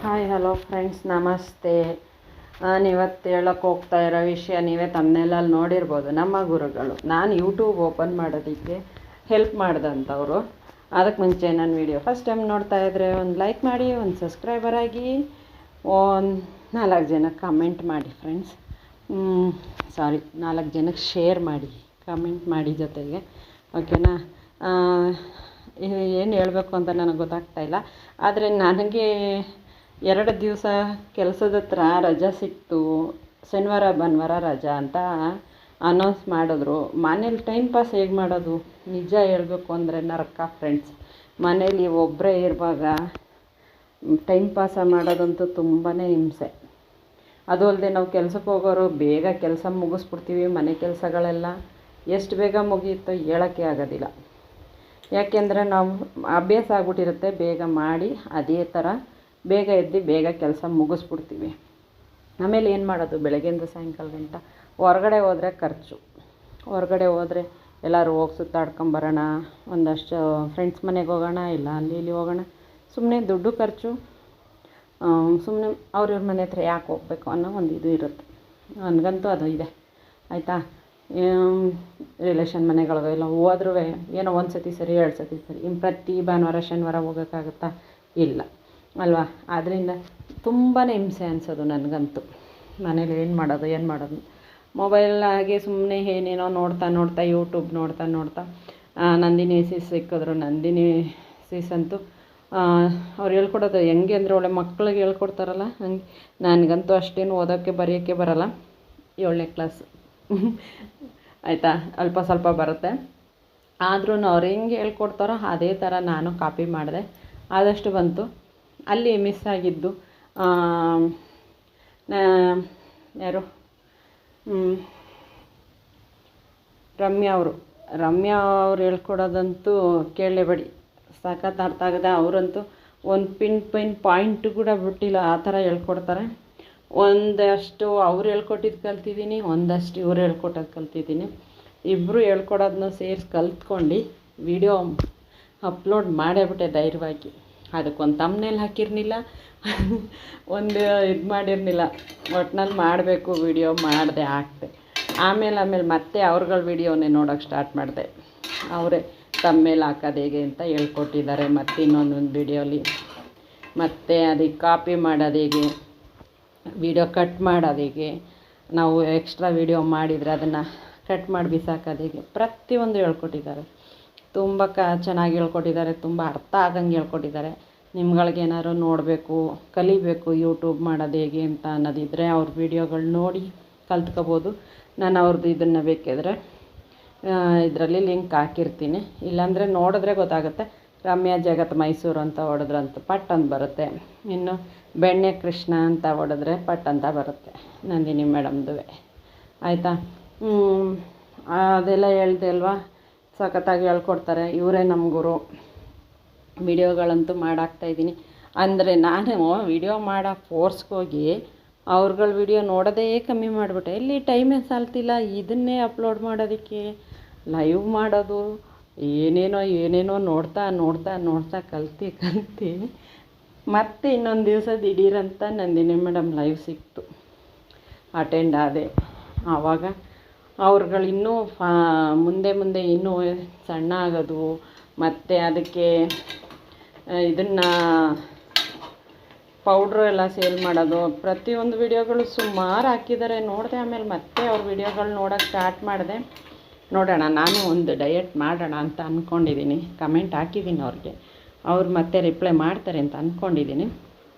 Hi hello friends, ನಮಸ್ತೆ. ನಾನಿವತ್ತು ಹೇಳೋಕ್ಕೆ ಹೋಗ್ತಾ ಇರೋ ವಿಷಯ ನೀವೇ ತಮ್ಮನೇಲಲ್ಲಿ ನೋಡಿರ್ಬೋದು. ನಮ್ಮ ಗುರುಗಳು ನಾನು ಯೂಟ್ಯೂಬ್ ಓಪನ್ ಮಾಡೋದಕ್ಕೆ ಹೆಲ್ಪ್ ಮಾಡಿದಂಥವ್ರು. ಅದಕ್ಕೆ ಮುಂಚೆ ನನ್ನ ವೀಡಿಯೋ ಫಸ್ಟ್ ಟೈಮ್ ನೋಡ್ತಾ ಇದ್ದರೆ ಒಂದು ಲೈಕ್ ಮಾಡಿ, ಒಂದು ಸಬ್ಸ್ಕ್ರೈಬರ್ ಆಗಿ, ಒಂದು 4 ಜನಕ್ಕೆ ಕಮೆಂಟ್ ಮಾಡಿ ಫ್ರೆಂಡ್ಸ್. 4 ಜನಕ್ಕೆ ಶೇರ್ ಮಾಡಿ, ಕಮೆಂಟ್ ಮಾಡಿ ಜೊತೆಗೆ, ಓಕೆನಾ? ಏನು ಹೇಳಬೇಕು ಅಂತ ನನಗೆ ಗೊತ್ತಾಗ್ತಾಯಿಲ್ಲ. ಆದರೆ ನನಗೆ 2 ದಿವಸ ಕೆಲಸದ ಹತ್ರ ರಜಾ ಸಿಕ್ತು. ಶನಿವಾರ ಭಾನುವಾರ ರಜಾ ಅಂತ ಅನೌನ್ಸ್ ಮಾಡಿದ್ರು. ಮನೇಲಿ ಟೈಮ್ ಪಾಸ್ ಹೇಗೆ ಮಾಡೋದು? ನಿಜ ಹೇಳಬೇಕು ಅಂದರೆ ನರಕ ಫ್ರೆಂಡ್ಸ್. ಮನೇಲಿ ಒಬ್ಬರೇ ಇರುವಾಗ ಟೈಮ್ ಪಾಸ ಮಾಡೋದಂತೂ ತುಂಬಾ ಹಿಂಸೆ. ಅದು ಅಲ್ಲದೆ ನಾವು ಕೆಲಸಕ್ಕೆ ಹೋಗೋರು ಬೇಗ ಕೆಲಸ ಮುಗಿಸ್ಬಿಡ್ತೀವಿ. ಮನೆ ಕೆಲಸಗಳೆಲ್ಲ ಎಷ್ಟು ಬೇಗ ಮುಗಿಯುತ್ತೋ ಹೇಳೋಕ್ಕೆ ಆಗೋದಿಲ್ಲ. ಯಾಕೆಂದರೆ ನಾವು ಅಭ್ಯಾಸ ಆಗ್ಬಿಟ್ಟಿರುತ್ತೆ ಬೇಗ ಮಾಡಿ, ಅದೇ ಥರ ಬೇಗ ಎದ್ದು ಬೇಗ ಕೆಲಸ ಮುಗಿಸ್ಬಿಡ್ತೀವಿ. ಆಮೇಲೆ ಏನು ಮಾಡೋದು? ಬೆಳಗ್ಗೆಯಿಂದ ಸಾಯಂಕಾಲ ಗಂಟ ಹೊರಗಡೆ ಹೋದರೆ ಖರ್ಚು. ಹೊರಗಡೆ ಹೋದರೆ ಎಲ್ಲರೂ ಹೋಗಿ ಸುತ್ತಾಡ್ಕೊಂಬರೋಣ, ಒಂದಷ್ಟು ಫ್ರೆಂಡ್ಸ್ ಮನೆಗೆ ಹೋಗೋಣ, ಇಲ್ಲ ಅಲ್ಲಿ ಇಲ್ಲಿ ಹೋಗೋಣ, ಸುಮ್ಮನೆ ದುಡ್ಡು ಖರ್ಚು. ಸುಮ್ಮನೆ ಅವ್ರವ್ರ ಮನೆ ಹತ್ರ ಯಾಕೆ ಹೋಗಬೇಕು ಅನ್ನೋ ಒಂದು ಇದು ಇರುತ್ತೆ. ನನಗಂತೂ ಅದು ಇದೆ, ಆಯಿತಾ? ರಿಲೇಷನ್ ಮನೆಗಳಿಗೆಲ್ಲ ಹೋದ್ರೂ ಏನೋ ಒಂದು ಸತಿ ಸರಿ, 2 ಸತಿ ಸರಿ. ಇನ್ನು ಪ್ರತಿ ಭಾನುವಾರ ಶನಿವಾರ ಹೋಗೋಕ್ಕಾಗುತ್ತಾ? ಇಲ್ಲ ಅಲ್ವಾ? ಆದ್ದರಿಂದ ತುಂಬಾ ಹಿಂಸೆ ಅನಿಸೋದು ನನಗಂತೂ. ಮನೇಲಿ ಏನು ಮಾಡೋದು? ಮೊಬೈಲಾಗೆ ಸುಮ್ಮನೆ ಏನೇನೋ ನೋಡ್ತಾ ಯೂಟ್ಯೂಬ್ ನೋಡ್ತಾ ನಂದಿನಿ ಸೀಸ್ ಸಿಕ್ಕಿದ್ರು. ನಂದಿನಿ ಸೀಸ್ ಅಂತೂ ಅವ್ರು ಹೇಳ್ಕೊಡೋದು ಹೆಂಗೆ ಅಂದರೆ ಒಳ್ಳೆ ಮಕ್ಳಿಗೆ ಹೇಳ್ಕೊಡ್ತಾರಲ್ಲ ಹಂಗೆ. ನನಗಂತೂ ಅಷ್ಟೇನು ಓದೋಕ್ಕೆ ಬರೆಯೋಕ್ಕೆ ಬರೋಲ್ಲ. 7ನೇ ಕ್ಲಾಸ್ ಆಯಿತಾ? ಅಲ್ಪ ಸ್ವಲ್ಪ ಬರುತ್ತೆ. ಆದ್ರೂ ಅವ್ರು ಹೆಂಗೆ ಹೇಳ್ಕೊಡ್ತಾರೋ ಅದೇ ಥರ ನಾನು ಕಾಪಿ ಮಾಡಿದೆ. ಆದಷ್ಟು ಬಂತು. ಅಲ್ಲಿ ಮಿಸ್ ಆಗಿದ್ದು ಯಾರು, ರಮ್ಯಾ ಅವ್ರು ಹೇಳ್ಕೊಡೋದಂತೂ ಕೇಳಲೇಬೇಡಿ, ಸಖತ್ ಅರ್ಥ ಆಗದೆ. ಅವರಂತೂ ಒಂದು ಪಿನ್ ಪಾಯಿಂಟು ಕೂಡ ಬಿಟ್ಟಿಲ್ಲ, ಆ ಥರ ಹೇಳ್ಕೊಡ್ತಾರೆ. ಒಂದಷ್ಟು ಅವ್ರು ಹೇಳ್ಕೊಟ್ಟಿದ್ದು ಕಲ್ತಿದ್ದೀನಿ, ಒಂದಷ್ಟು ಇವ್ರು ಹೇಳ್ಕೊಟ್ಟೋದು ಕಲ್ತಿದ್ದೀನಿ. ಇಬ್ಬರು ಹೇಳ್ಕೊಡೋದನ್ನ ಸೇರಿಸಿ ಕಲ್ತ್ಕೊಂಡು ವಿಡಿಯೋ ಅಪ್ಲೋಡ್ ಮಾಡೇಬಿಟ್ಟೆ ಧೈರ್ಯವಾಗಿ. ಅದಕ್ಕೊಂದು ತಮ್ನೇಲ್ ಹಾಕಿರಲಿಲ್ಲ, ಒಂದು ಇದು ಮಾಡಿರಲಿಲ್ಲ. ಒಟ್ನಲ್ಲಿ ಮಾಡಬೇಕು ವಿಡಿಯೋ ಮಾಡಿದೆ, ಹಾಕ್ತೆ. ಆಮೇಲೆ ಮತ್ತೆ ಅವ್ರಗಳ ವಿಡಿಯೋನೇ ನೋಡೋಕ್ಕೆ ಸ್ಟಾರ್ಟ್ ಮಾಡಿದೆ. ಅವರೇ ತಮ್ಮೇಲೆ ಹಾಕೋದು ಹೇಗೆ ಅಂತ ಹೇಳ್ಕೊಟ್ಟಿದ್ದಾರೆ. ಮತ್ತು ಇನ್ನೊಂದೊಂದು ವಿಡಿಯೋಲಿ ಮತ್ತು ಅದಕ್ಕೆ ಕಾಪಿ ಮಾಡೋದು ಹೇಗೆ, ವಿಡಿಯೋ ಕಟ್ ಮಾಡೋದು ಹೇಗೆ, ನಾವು ಎಕ್ಸ್ಟ್ರಾ ವಿಡಿಯೋ ಮಾಡಿದರೆ ಅದನ್ನು ಕಟ್ ಮಾಡಿ ಬಿಸಾಕೋದು ಹೇಗೆ, ಪ್ರತಿಯೊಂದು ಹೇಳ್ಕೊಟ್ಟಿದ್ದಾರೆ. ತುಂಬ ಚೆನ್ನಾಗಿ ಹೇಳ್ಕೊಟ್ಟಿದ್ದಾರೆ. ತುಂಬ ಅರ್ಥ ಆಗಂಗೆ ಹೇಳ್ಕೊಟ್ಟಿದ್ದಾರೆ. ನಿಮ್ಗಳಿಗೇನಾದ್ರು ನೋಡಬೇಕು, ಕಲಿಬೇಕು ಯೂಟ್ಯೂಬ್ ಮಾಡೋದು ಹೇಗೆ ಅಂತ ಅನ್ನೋದಿದ್ದರೆ ಅವ್ರ ವಿಡಿಯೋಗಳು ನೋಡಿ ಕಲ್ತ್ಕೋಬೋದು. ನಾನು ಅವ್ರದ್ದು ಇದನ್ನು ಬೇಕಿದ್ರೆ ಇದರಲ್ಲಿ ಲಿಂಕ್ ಹಾಕಿರ್ತೀನಿ. ಇಲ್ಲಾಂದರೆ ನೋಡಿದ್ರೆ ಗೊತ್ತಾಗುತ್ತೆ. ರಮ್ಯಾ ಜಗತ್ ಮೈಸೂರು ಅಂತ ಹೊಡೆದ್ರಂತ ಪಟ್ ಅಂತ ಬರುತ್ತೆ. ಇನ್ನು ಬೆಣ್ಣೆ ಕೃಷ್ಣ ಅಂತ ಹೊಡೆದ್ರೆ ಪಟ್ ಅಂತ ಬರುತ್ತೆ, ನಂದಿನಿ ಮೇಡಮ್ದುವೆ. ಆಯಿತಾ? ಅದೆಲ್ಲ ಹೇಳ್ದೆ ಅಲ್ವಾ, ಸಖತ್ತಾಗಿ ಹೇಳ್ಕೊಡ್ತಾರೆ. ಇವರೇ ನಮ್ಮ ಗುರು. ವಿಡಿಯೋಗಳಂತೂ ಮಾಡಾಕ್ತಾಯಿದ್ದೀನಿ. ಅಂದರೆ ನಾನು ವಿಡಿಯೋ ಮಾಡೋ ಫೋರ್ಸ್ಗೋಗಿ ಅವ್ರಗಳ ವಿಡಿಯೋ ನೋಡೋದೇ ಕಮ್ಮಿ ಮಾಡಿಬಿಟ್ಟೆ. ಇಲ್ಲಿ ಟೈಮೇ ಸಾಲ್ತಿಲ್ಲ ಇದನ್ನೇ ಅಪ್ಲೋಡ್ ಮಾಡೋದಕ್ಕೆ. ಲೈವ್ ಮಾಡೋದು ಏನೇನೋ ನೋಡ್ತಾ ಕಲ್ತು ಮತ್ತೆ ಇನ್ನೊಂದು ದಿವಸ ದಿಢೀರಂತ ನಂದಿನಿ ಮೇಡಮ್ ಲೈವ್ ಸಿಕ್ತು, ಅಟೆಂಡ್ ಆದೆ. ಆವಾಗ ಅವ್ರುಗಳು ಇನ್ನೂ ಮುಂದೆ ಇನ್ನೂ ಸಣ್ಣ ಆಗೋದು, ಮತ್ತು ಅದಕ್ಕೆ ಇದನ್ನು ಪೌಡ್ರು ಎಲ್ಲ ಸೇಲ್ ಮಾಡೋದು, ಪ್ರತಿಯೊಂದು ವಿಡಿಯೋಗಳು ಸುಮಾರು ಹಾಕಿದ್ದಾರೆ. ನೋಡಿದೆ. ಆಮೇಲೆ ಮತ್ತೆ ಅವ್ರ ವಿಡಿಯೋಗಳು ನೋಡೋಕ್ಕೆ ಸ್ಟಾರ್ಟ್ ಮಾಡಿದೆ. ನೋಡೋಣ, ನಾನು ಒಂದು ಡಯಟ್ ಮಾಡೋಣ ಅಂತ ಅಂದ್ಕೊಂಡಿದ್ದೀನಿ. ಕಮೆಂಟ್ ಹಾಕಿದ್ದೀನಿ ಅವ್ರಿಗೆ. ಅವ್ರು ಮತ್ತೆ ರಿಪ್ಲೈ ಮಾಡ್ತಾರೆ ಅಂತ ಅಂದ್ಕೊಂಡಿದ್ದೀನಿ.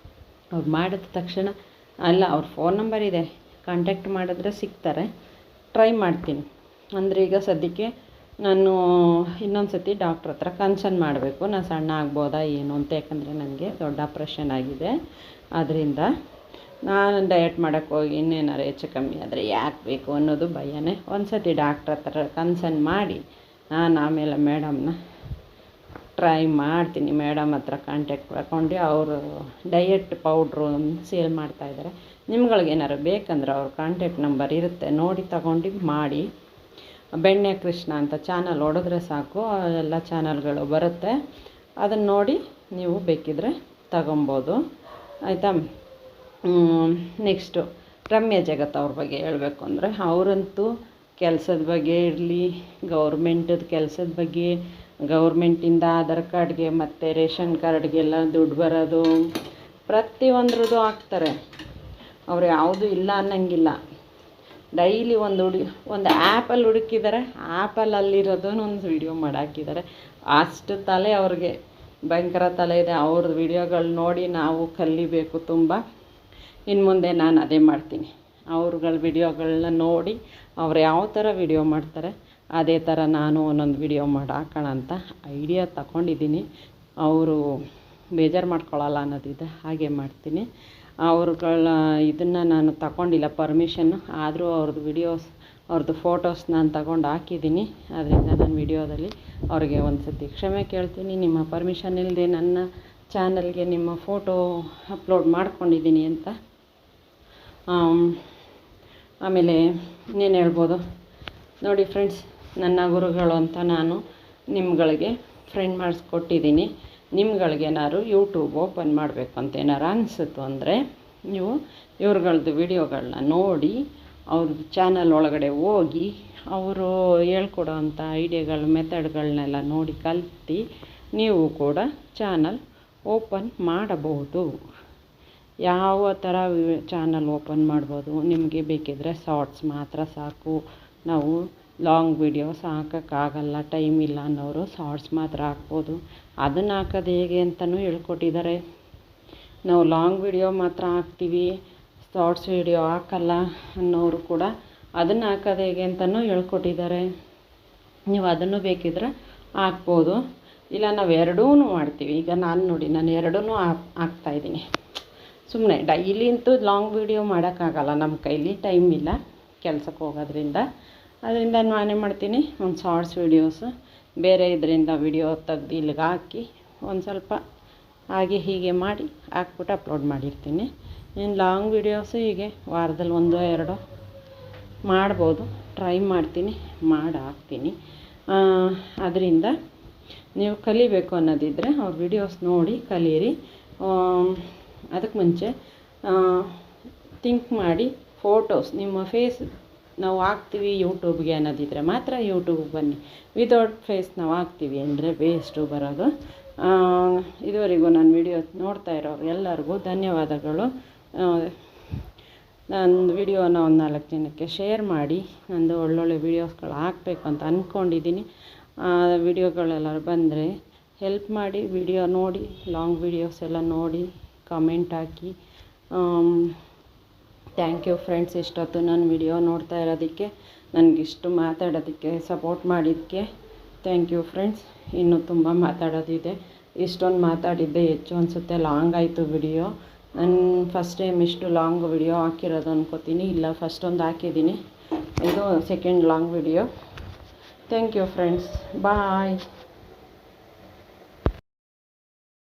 ಅವ್ರು ಮಾಡಿದ ತಕ್ಷಣ ಅವ್ರ ಫೋನ್ ನಂಬರ್ ಇದೆ, ಕಾಂಟ್ಯಾಕ್ಟ್ ಮಾಡಿದ್ರೆ ಸಿಗ್ತಾರೆ. ಟ್ರೈ ಮಾಡ್ತೀನಿ. ಅಂದರೆ ಈಗ ಸದ್ಯಕ್ಕೆ ನಾನು ಇನ್ನೊಂದು ಸತಿ ಡಾಕ್ಟ್ರ್ ಹತ್ರ ಕನ್ಸರ್ನ್ ಮಾಡಬೇಕು, ನಾನು ಸಣ್ಣ ಆಗ್ಬೋದಾ ಏನು ಅಂತ. ಯಾಕಂದರೆ ನನಗೆ ದೊಡ್ಡ ಆಪ್ರೇಷನ್ ಆಗಿದೆ. ಅದರಿಂದ ನಾನು ಡಯಟ್ ಮಾಡೋಕ್ಕೆ ಹೋಗಿ ಇನ್ನೇನಾರು ಹೆಚ್ಚು ಕಮ್ಮಿ ಆದರೆ ಯಾಕೆ ಬೇಕು ಅನ್ನೋದು ಭಯನೇ. ಒಂದು ಸತಿ ಡಾಕ್ಟ್ರ್ ಹತ್ರ ಕನ್ಸರ್ನ್ ಮಾಡಿ ನಾನು ಆಮೇಲೆ ಮೇಡಮ್ನ ಟ್ರೈ ಮಾಡ್ತೀನಿ. ಮೇಡಮ್ ಹತ್ರ ಕಾಂಟ್ಯಾಕ್ಟ್ ಮಾಡ್ಕೊಂಡು ಅವರು ಡಯಟ್ ಪೌಡ್ರು ಸೇಲ್ ಮಾಡ್ತಾಯಿದ್ದಾರೆ. ನಿಮ್ಗಳಿಗೇನಾದ್ರು ಬೇಕಂದ್ರೆ ಅವ್ರ ಕಾಂಟ್ಯಾಕ್ಟ್ ನಂಬರ್ ಇರುತ್ತೆ, ನೋಡಿ ತಗೊಂಡು ಮಾಡಿ. ಬೆಣ್ಣೆ ಕೃಷ್ಣ ಅಂತ ಚಾನಲ್ ಹೊಡೆದ್ರೆ ಸಾಕು, ಎಲ್ಲ ಚಾನಲ್ಗಳು ಬರುತ್ತೆ. ಅದನ್ನು ನೋಡಿ ನೀವು ಬೇಕಿದ್ರೆ ತಗೊಬೋದು. ಆಯಿತಾ. ನೆಕ್ಸ್ಟು ರಮ್ಯಾ ಜಗತ್ ಅವ್ರ ಬಗ್ಗೆ ಹೇಳಬೇಕು ಅಂದರೆ, ಅವರಂತೂ ಕೆಲಸದ ಬಗ್ಗೆ ಇರಲಿ, ಗೌರ್ಮೆಂಟದ ಕೆಲಸದ ಬಗ್ಗೆ, ಗೌರ್ಮೆಂಟಿಂದ ಆಧಾರ್ ಕಾರ್ಡ್ಗೆ ಮತ್ತು ರೇಷನ್ ಕಾರ್ಡ್ಗೆಲ್ಲ ದುಡ್ಡು ಬರೋದು ಪ್ರತಿಯೊಂದ್ರದ್ದು ಹಾಕ್ತಾರೆ. ಅವ್ರು ಯಾವುದೂ ಇಲ್ಲ ಅನ್ನಂಗಿಲ್ಲ. ಡೈಲಿ ಒಂದು ಆ್ಯಪಲ್ಲಿ ಹುಡುಕಿದ್ದಾರೆ, ಆ್ಯಪಲ್ಲಲ್ಲಿರೋದನ್ನು ಒಂದು ವೀಡಿಯೋ ಮಾಡಿ ಹಾಕಿದ್ದಾರೆ. ಅಷ್ಟು ತಲೆ ಅವ್ರಿಗೆ, ಭಯಂಕರ ತಲೆ ಇದೆ. ಅವ್ರದ್ದು ವೀಡಿಯೋಗಳು ನೋಡಿ ನಾವು ಕಲಿಬೇಕು ತುಂಬ. ಇನ್ನು ಮುಂದೆ ನಾನು ಅದೇ ಮಾಡ್ತೀನಿ. ಅವ್ರುಗಳ ವೀಡಿಯೋಗಳನ್ನ ನೋಡಿ ಅವ್ರು ಯಾವ ಥರ ವೀಡಿಯೋ ಮಾಡ್ತಾರೆ ಅದೇ ಥರ ನಾನು ಒಂದೊಂದು ವೀಡಿಯೋ ಮಾಡಿ ಹಾಕೋಣ ಅಂತ ಐಡಿಯಾ ತಗೊಂಡಿದ್ದೀನಿ. ಅವರು ಬೇಜಾರು ಮಾಡ್ಕೊಳ್ಳಲ್ಲ ಅನ್ನೋದಿದೆ, ಹಾಗೆ ಮಾಡ್ತೀನಿ. ಅವ್ರುಗಳ ಇದನ್ನು ನಾನು ತಗೊಂಡಿಲ್ಲ ಪರ್ಮಿಷನ್ನು, ಆದರೂ ಅವ್ರದ್ದು ವೀಡಿಯೋಸ್, ಅವ್ರದ್ದು ಫೋಟೋಸ್ ನಾನು ತಗೊಂಡು ಹಾಕಿದ್ದೀನಿ. ಅದರಿಂದ ನಾನು ವೀಡಿಯೋದಲ್ಲಿ ಅವ್ರಿಗೆ ಒಂದು ಸತಿ ಕ್ಷಮೆ ಕೇಳ್ತೀನಿ. ನಿಮ್ಮ ಪರ್ಮಿಷನ್ ಇಲ್ಲದೆ ನನ್ನ ಚಾನಲ್ಗೆ ನಿಮ್ಮ ಫೋಟೋ ಅಪ್ಲೋಡ್ ಮಾಡ್ಕೊಂಡಿದ್ದೀನಿ ಅಂತ. ಆಮೇಲೆ ಇನ್ನೇನು ಹೇಳ್ಬೋದು ನೋಡಿ ಫ್ರೆಂಡ್ಸ್, ನನ್ನ ಗುರುಗಳು ಅಂತ ನಾನು ನಿಮ್ಗಳಿಗೆ ಫ್ರೆಂಡ್ ಮಾಡಿಸ್ಕೊಟ್ಟಿದ್ದೀನಿ. ನಿಮ್ಗಳಿಗೇನಾದ್ರು ಯೂಟ್ಯೂಬ್ ಓಪನ್ ಮಾಡಬೇಕು ಅಂತ ಏನಾರು ಅನಿಸುತ್ತು ಅಂದರೆ ನೀವು ಇವ್ರುಗಳದ್ದು ವೀಡಿಯೋಗಳನ್ನ ನೋಡಿ ಅವ್ರ ಚಾನಲ್ ಒಳಗಡೆ ಹೋಗಿ ಅವರು ಹೇಳ್ಕೊಡೋ ಅಂಥ ಐಡಿಯಾಗಳ ಮೆಥಡ್ಗಳನ್ನೆಲ್ಲ ನೋಡಿ ಕಲಿತು ನೀವು ಕೂಡ ಚಾನಲ್ ಓಪನ್ ಮಾಡಬಹುದು. ಯಾವ ಥರ ಚಾನಲ್ ಓಪನ್ ಮಾಡ್ಬೋದು, ನಿಮಗೆ ಬೇಕಿದ್ದರೆ ಶಾರ್ಟ್ಸ್ ಮಾತ್ರ ಸಾಕು, ನಾವು ಲಾಂಗ್ ವೀಡಿಯೋಸ್ ಹಾಕೋಕ್ಕಾಗಲ್ಲ, ಟೈಮ್ ಇಲ್ಲ ಅನ್ನೋರು ಶಾರ್ಟ್ಸ್ ಮಾತ್ರ ಹಾಕ್ಬೋದು. ಅದನ್ನು ಹಾಕೋದು ಹೇಗೆ ಅಂತಲೂ ಹೇಳ್ಕೊಟ್ಟಿದ್ದಾರೆ. ನಾವು ಲಾಂಗ್ ವೀಡಿಯೋ ಮಾತ್ರ ಹಾಕ್ತೀವಿ, ಶಾರ್ಟ್ಸ್ ವೀಡಿಯೋ ಹಾಕಲ್ಲ ಅನ್ನೋರು ಕೂಡ ಅದನ್ನು ಹಾಕೋದು ಹೇಗೆ ಅಂತಲೂ ಹೇಳ್ಕೊಟ್ಟಿದ್ದಾರೆ. ನೀವು ಅದನ್ನು ಬೇಕಿದ್ರೆ ಹಾಕ್ಬೋದು, ಇಲ್ಲ ನಾವು ಎರಡೂ ಮಾಡ್ತೀವಿ. ಈಗ ನಾನು ಎರಡೂ ಹಾಕ್ತಾಯಿದ್ದೀನಿ. ಸುಮ್ಮನೆ ಡೈಲಿ ಅಂತೂ ಲಾಂಗ್ ವೀಡಿಯೋ ಮಾಡೋಕ್ಕಾಗಲ್ಲ, ನಮ್ಮ ಕೈಲಿ ಟೈಮ್ ಇಲ್ಲ ಕೆಲಸಕ್ಕೆ ಹೋಗೋದ್ರಿಂದ. ಅದರಿಂದ ನಾನೇನು ಮಾಡ್ತೀನಿ, ಒಂದು ಶಾರ್ಟ್ಸ್ ವೀಡಿಯೋಸು ಬೇರೆ ಇದರಿಂದ ವೀಡಿಯೋ ತೆಗ್ದು ಇಲ್ಲಿಗೆ ಹಾಕಿ ಒಂದು ಸ್ವಲ್ಪ ಹಾಗೆ ಹೀಗೆ ಮಾಡಿ ಹಾಕ್ಬಿಟ್ಟು ಅಪ್ಲೋಡ್ ಮಾಡಿರ್ತೀನಿ. ಇನ್ನು ಲಾಂಗ್ ವೀಡಿಯೋಸು ಹೀಗೆ ವಾರದಲ್ಲಿ 1-2 ಮಾಡ್ಬೋದು, ಟ್ರೈ ಮಾಡ್ತೀನಿ, ಮಾಡಿ ಹಾಕ್ತೀನಿ. ಅದರಿಂದ ನೀವು ಕಲಿಬೇಕು ಅನ್ನೋದಿದ್ದರೆ ಅವ್ರ ವೀಡಿಯೋಸ್ ನೋಡಿ ಕಲೀರಿ. ಅದಕ್ಕೆ ಮುಂಚೆ ಥಿಂಕ್ ಮಾಡಿ ಫೋಟೋಸ್, ನಿಮ್ಮ ಫೇಸ್ ನಾವು ಹಾಕ್ತೀವಿ ಯೂಟ್ಯೂಬ್ಗೆ ಅನ್ನೋದಿದ್ದರೆ ಮಾತ್ರ ಯೂಟ್ಯೂಬ್ಗೆ ಬನ್ನಿ. ವಿತೌಟ್ ಫೇಸ್ ನಾವು ಹಾಕ್ತೀವಿ ಅಂದರೆ ವೇಸ್ಟು ಬರೋದು. ಇದುವರೆಗೂ ನಾನು ವೀಡಿಯೋ ನೋಡ್ತಾ ಇರೋರು ಎಲ್ಲರಿಗೂ ಧನ್ಯವಾದಗಳು. ನನ್ನ ವೀಡಿಯೋನ ಒಂದು 4 ಜನಕ್ಕೆ ಶೇರ್ ಮಾಡಿ. ನಂದು ಒಳ್ಳೊಳ್ಳೆ ವೀಡಿಯೋಸ್ಗಳು ಹಾಕಬೇಕು ಅಂತ ಅಂದ್ಕೊಂಡಿದ್ದೀನಿ. ವೀಡಿಯೋಗಳೆಲ್ಲರೂ ಬಂದರೆ ಹೆಲ್ಪ್ ಮಾಡಿ, ವೀಡಿಯೋ ನೋಡಿ, ಲಾಂಗ್ ವೀಡಿಯೋಸ್ ಎಲ್ಲ ನೋಡಿ ಕಮೆಂಟ್ ಹಾಕಿ. ಥ್ಯಾಂಕ್ ಯು ಫ್ರೆಂಡ್ಸ್, ಇಷ್ಟೊತ್ತು ನನ್ನ ವೀಡಿಯೋ ನೋಡ್ತಾ ಇರೋದಕ್ಕೆ, ನನಗಿಷ್ಟು ಮಾತಾಡೋದಕ್ಕೆ ಸಪೋರ್ಟ್ ಮಾಡಿದ್ದಕ್ಕೆ ಥ್ಯಾಂಕ್ ಯು ಫ್ರೆಂಡ್ಸ್. ಇನ್ನೂ ತುಂಬ ಮಾತಾಡೋದಿದೆ, ಇಷ್ಟೊಂದು ಮಾತಾಡಿದ್ದೆ ಹೆಚ್ಚು ಅನಿಸುತ್ತೆ, ಲಾಂಗ್ ಆಯಿತು ವಿಡಿಯೋ. ನಾನು ಫಸ್ಟ್ ಟೈಮ್ ಇಷ್ಟು ಲಾಂಗ್ ವಿಡಿಯೋ ಹಾಕಿರೋದು ಅನ್ಕೋತೀನಿ. ಇಲ್ಲ, ಫಸ್ಟೊಂದು ಹಾಕಿದ್ದೀನಿ, ಇದು second long video. Thank you friends, bye.